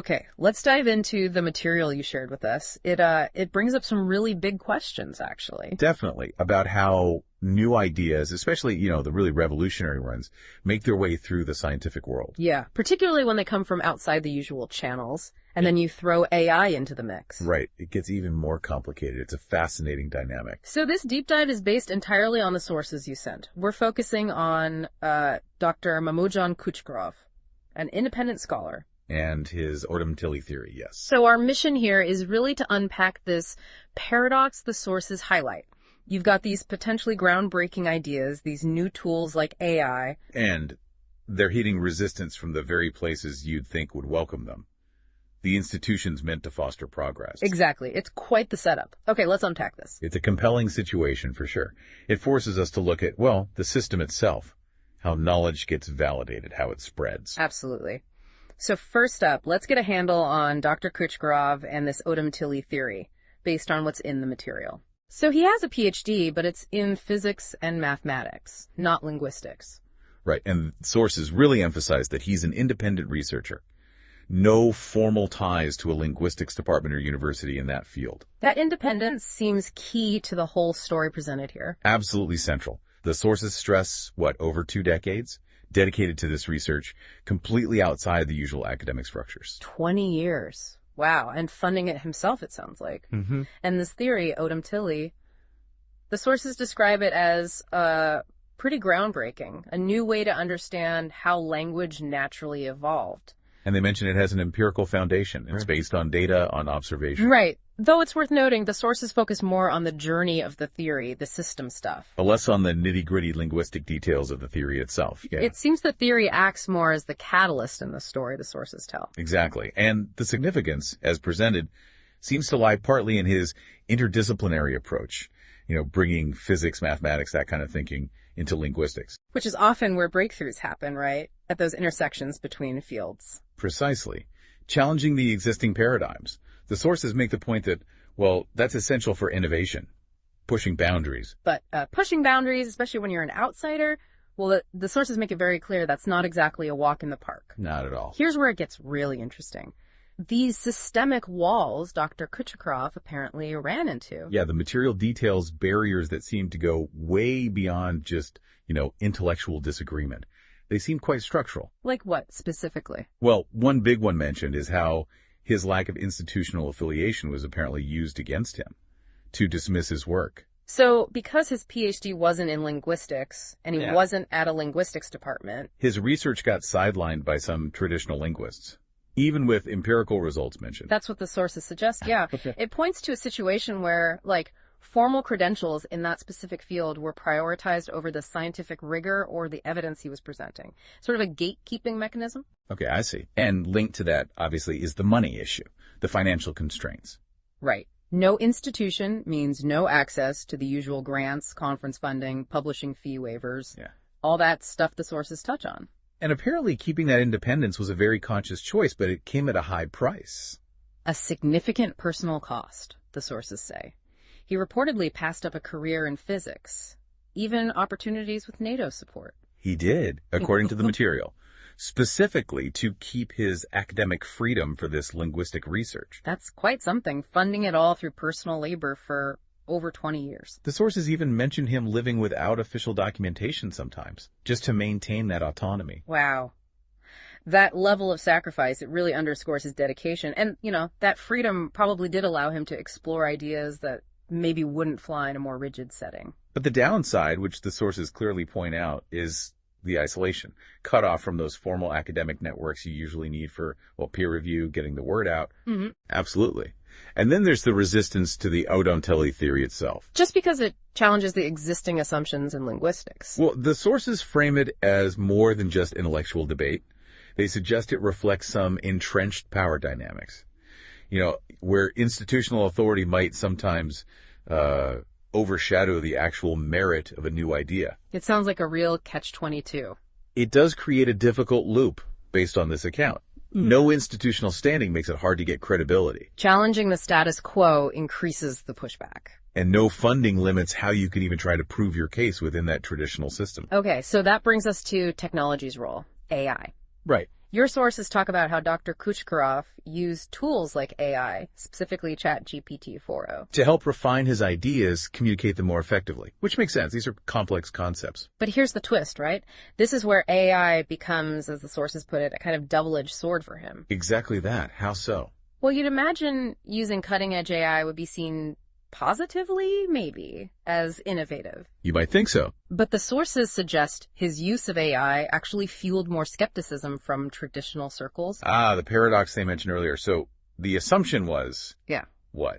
Okay, let's dive into the material you shared with us. It brings up some really big questions, actually. Definitely, about how new ideas, especially, the really revolutionary ones, make their way through the scientific world. Yeah, particularly when they come from outside the usual channels, and then you throw AI into the mix. Right. It gets even more complicated. It's a fascinating dynamic. So this deep dive is based entirely on the sources you sent. We're focusing on Dr. Mahmudjon Kuchkarov, an independent scholar. And his Odam Tili theory, yes. So our mission here is really to unpack this paradox the sources highlight. You've got these potentially groundbreaking ideas, these new tools like AI. And they're hitting resistance from the very places you'd think would welcome them. The institutions meant to foster progress. Exactly. It's quite the setup. Okay, let's unpack this. It's a compelling situation for sure. It forces us to look at, the system itself, how knowledge gets validated, how it spreads. Absolutely. So first up, let's get a handle on Dr. Kuchkarov and this Odam Tili theory, based on what's in the material. So he has a PhD, but it's in physics and mathematics, not linguistics. Right, and sources really emphasize that he's an independent researcher. No formal ties to a linguistics department or university in that field. That independence seems key to the whole story presented here. Absolutely central. The sources stress, over 2 decades? Dedicated to this research, completely outside the usual academic structures. 20 years. Wow. And funding it himself, it sounds like. Mm-hmm. And this theory, Odam Tili, the sources describe it as pretty groundbreaking, a new way to understand how language naturally evolved. And they mention it has an empirical foundation. It's based on data, on observation. Right. Though it's worth noting, the sources focus more on the journey of the theory, the system stuff. But less on the nitty-gritty linguistic details of the theory itself. Yeah. It seems the theory acts more as the catalyst in the story the sources tell. Exactly. And the significance, as presented, seems to lie partly in his interdisciplinary approach, bringing physics, mathematics, that kind of thinking into linguistics. Which is often where breakthroughs happen, right? At those intersections between fields. Precisely. Challenging the existing paradigms. The sources make the point that, that's essential for innovation, pushing boundaries. But pushing boundaries, especially when you're an outsider, the sources make it very clear that's not exactly a walk in the park. Not at all. Here's where it gets really interesting. These systemic walls Dr. Kuchkarov apparently ran into. Yeah, the material details barriers that seem to go way beyond just, intellectual disagreement. They seem quite structural. Like what, specifically? Well, one big one mentioned is how his lack of institutional affiliation was apparently used against him to dismiss his work. So, because his PhD wasn't in linguistics, and he wasn't at a linguistics department... His research got sidelined by some traditional linguists, even with empirical results mentioned. That's what the sources suggest, yeah. It points to a situation where, formal credentials in that specific field were prioritized over the scientific rigor or the evidence he was presenting. Sort of a gatekeeping mechanism. Okay, I see. And linked to that, obviously, is the money issue, the financial constraints. Right. No institution means no access to the usual grants, conference funding, publishing fee waivers. Yeah. All that stuff the sources touch on. And apparently keeping that independence was a very conscious choice, but it came at a high price. A significant personal cost, the sources say. He reportedly passed up a career in physics, even opportunities with NATO support. He did, according to the material, specifically to keep his academic freedom for this linguistic research. That's quite something, funding it all through personal labor for over 20 years. The sources even mention him living without official documentation sometimes, just to maintain that autonomy. Wow. That level of sacrifice, it really underscores his dedication. And, that freedom probably did allow him to explore ideas that maybe wouldn't fly in a more rigid setting. But the downside, which the sources clearly point out, is the isolation, cut off from those formal academic networks you usually need for, peer review, getting the word out. Mm-hmm. Absolutely. And then there's the resistance to the Odam Tili theory itself. Just because it challenges the existing assumptions in linguistics. Well, the sources frame it as more than just intellectual debate. They suggest it reflects some entrenched power dynamics. Where institutional authority might sometimes overshadow the actual merit of a new idea. It sounds like a real catch-22. It does create a difficult loop based on this account. No institutional standing makes it hard to get credibility. Challenging the status quo increases the pushback. And no funding limits how you can even try to prove your case within that traditional system. Okay, so that brings us to technology's role, AI. Right. Your sources talk about how Dr. Kuchkarov used tools like AI, specifically ChatGPT 4.0. To help refine his ideas, communicate them more effectively, which makes sense. These are complex concepts. But here's the twist, right? This is where AI becomes, as the sources put it, a kind of double-edged sword for him. Exactly that. How so? Well, you'd imagine using cutting-edge AI would be seen positively, maybe, as innovative. You might think so. But the sources suggest his use of AI actually fueled more skepticism from traditional circles. The paradox they mentioned earlier. So the assumption was... Yeah. What?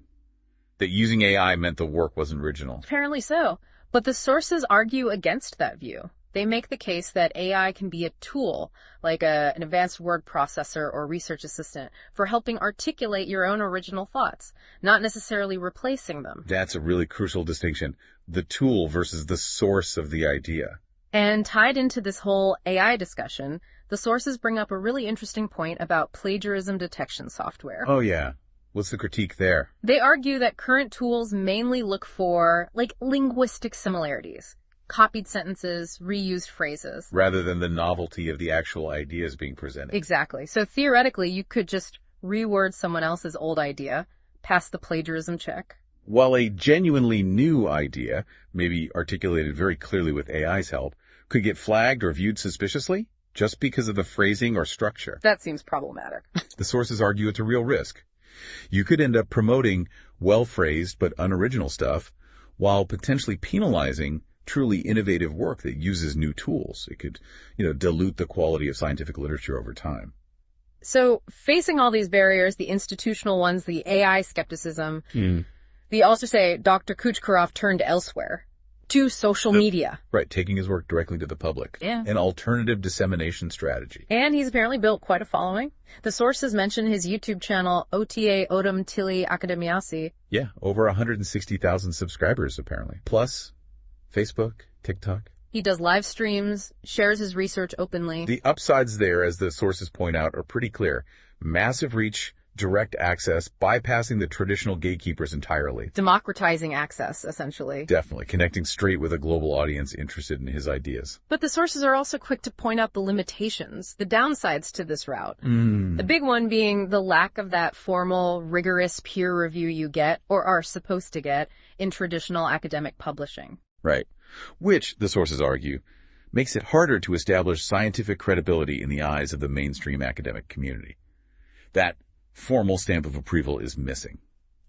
That using AI meant the work wasn't original. Apparently so. But the sources argue against that view. They make the case that AI can be a tool, like an advanced word processor or research assistant, for helping articulate your own original thoughts, not necessarily replacing them. That's a really crucial distinction. The tool versus the source of the idea. And tied into this whole AI discussion, the sources bring up a really interesting point about plagiarism detection software. Oh, yeah. What's the critique there? They argue that current tools mainly look for, linguistic similarities. Copied sentences, reused phrases. Rather than the novelty of the actual ideas being presented. Exactly. So theoretically, you could just reword someone else's old idea, pass the plagiarism check. While a genuinely new idea, maybe articulated very clearly with AI's help, could get flagged or viewed suspiciously just because of the phrasing or structure. That seems problematic. The sources argue it's a real risk. You could end up promoting well-phrased but unoriginal stuff while potentially penalizing truly innovative work that uses new tools. It could, dilute the quality of scientific literature over time. So facing all these barriers, the institutional ones, the AI skepticism, they also say Dr. Kuchkarov turned elsewhere, to social media. Right, taking his work directly to the public. Yeah. An alternative dissemination strategy. And he's apparently built quite a following. The sources mention his YouTube channel, OTA Odam Tili Akademiasi. Yeah, over 160,000 subscribers, apparently. Plus Facebook, TikTok. He does live streams, shares his research openly. The upsides there, as the sources point out, are pretty clear. Massive reach, direct access, bypassing the traditional gatekeepers entirely. Democratizing access, essentially. Definitely, connecting straight with a global audience interested in his ideas. But the sources are also quick to point out the limitations, the downsides to this route. The big one being the lack of that formal, rigorous peer review you get, or are supposed to get, in traditional academic publishing. Right. Which, the sources argue, makes it harder to establish scientific credibility in the eyes of the mainstream academic community. That formal stamp of approval is missing.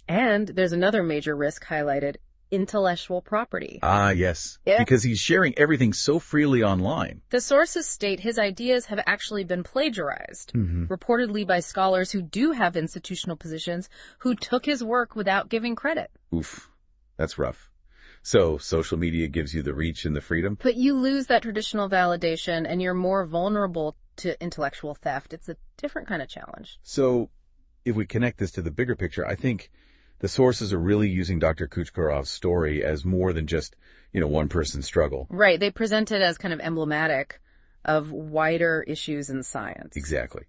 And there's another major risk highlighted, intellectual property. Yes. Yeah. Because he's sharing everything so freely online. The sources state his ideas have actually been plagiarized, reportedly by scholars who do have institutional positions who took his work without giving credit. Oof. That's rough. So, social media gives you the reach and the freedom. But you lose that traditional validation and you're more vulnerable to intellectual theft. It's a different kind of challenge. So, if we connect this to the bigger picture, I think the sources are really using Dr. Kuchkarov's story as more than just, one person's struggle. Right. They present it as kind of emblematic of wider issues in science. Exactly.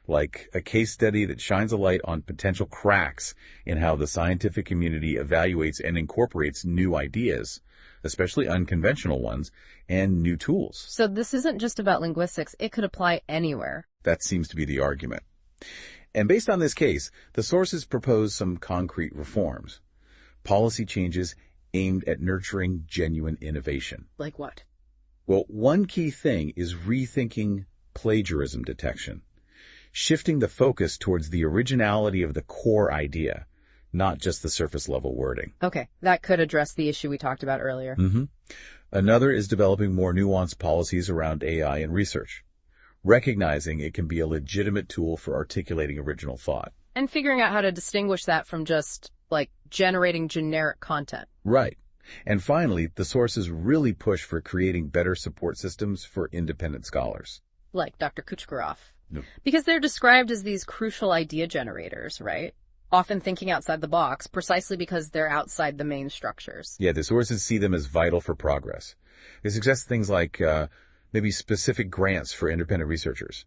Like a case study that shines a light on potential cracks in how the scientific community evaluates and incorporates new ideas, especially unconventional ones, and new tools. So this isn't just about linguistics. It could apply anywhere. That seems to be the argument. And based on this case, the sources propose some concrete reforms. Policy changes aimed at nurturing genuine innovation. Like what? Well, one key thing is rethinking plagiarism detection. Shifting the focus towards the originality of the core idea, not just the surface-level wording. Okay, that could address the issue we talked about earlier. Another is developing more nuanced policies around AI and research, recognizing it can be a legitimate tool for articulating original thought. And figuring out how to distinguish that from just, generating generic content. Right. And finally, the sources really push for creating better support systems for independent scholars. Like Dr. Kuchkarov. No. Because they're described as these crucial idea generators, right? Often thinking outside the box, precisely because they're outside the main structures. Yeah, the sources see them as vital for progress. They suggest things like maybe specific grants for independent researchers,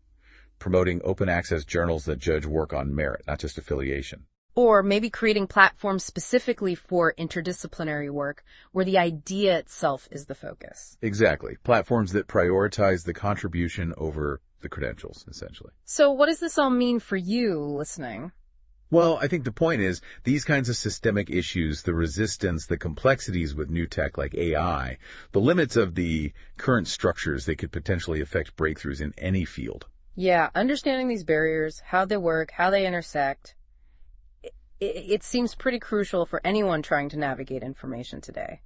promoting open access journals that judge work on merit, not just affiliation. Or maybe creating platforms specifically for interdisciplinary work where the idea itself is the focus. Exactly. Platforms that prioritize the contribution over the credentials, essentially. So what does this all mean for you listening? Well, I think the point is these kinds of systemic issues, the resistance, the complexities with new tech like AI, the limits of the current structures that could potentially affect breakthroughs in any field. Yeah, understanding these barriers, how they work, how they intersect, it seems pretty crucial for anyone trying to navigate information today,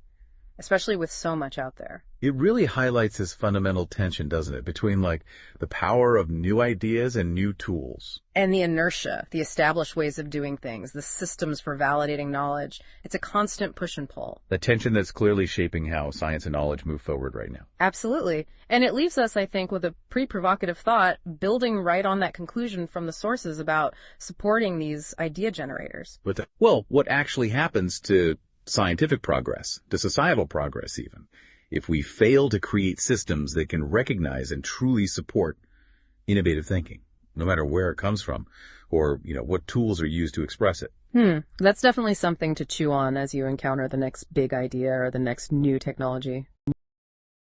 especially with so much out there. It really highlights this fundamental tension, doesn't it, between the power of new ideas and new tools. And the inertia, the established ways of doing things, the systems for validating knowledge. It's a constant push and pull. The tension that's clearly shaping how science and knowledge move forward right now. Absolutely. And it leaves us, I think, with a pretty provocative thought, building right on that conclusion from the sources about supporting these idea generators. Well, what actually happens to scientific progress, to societal progress even, if we fail to create systems that can recognize and truly support innovative thinking, no matter where it comes from, or, what tools are used to express it. That's definitely something to chew on as you encounter the next big idea or the next new technology.